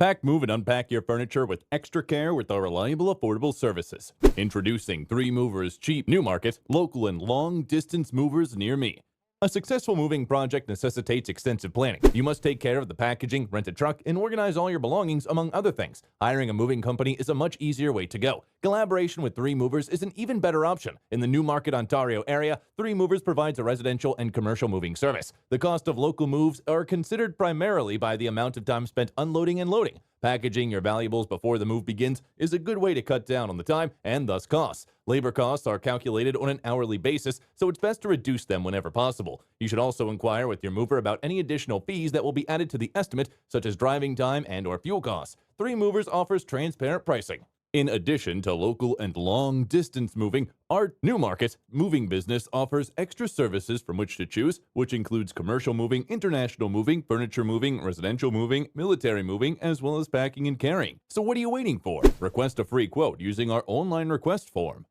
Pack, move, and unpack your furniture with extra care with our reliable, affordable services. Introducing 3 Movers Cheap New Market, local and long-distance movers near me. A successful moving project necessitates extensive planning. You must take care of the packaging, rent a truck, and organize all your belongings, among other things. Hiring a moving company is a much easier way to go. Collaboration with 3 Movers is an even better option. In the Newmarket, Ontario area, 3 Movers provides a residential and commercial moving service. The cost of local moves are considered primarily by the amount of time spent unloading and loading. Packaging your valuables before the move begins is a good way to cut down on the time and thus costs. Labor costs are calculated on an hourly basis, so it's best to reduce them whenever possible. You should also inquire with your mover about any additional fees that will be added to the estimate, such as driving time and/or fuel costs. 3 Movers offers transparent pricing. In addition to local and long-distance moving, our Newmarket moving business offers extra services from which to choose, which includes commercial moving, international moving, furniture moving, residential moving, military moving, as well as packing and carrying. So what are you waiting for? Request a free quote using our online request form.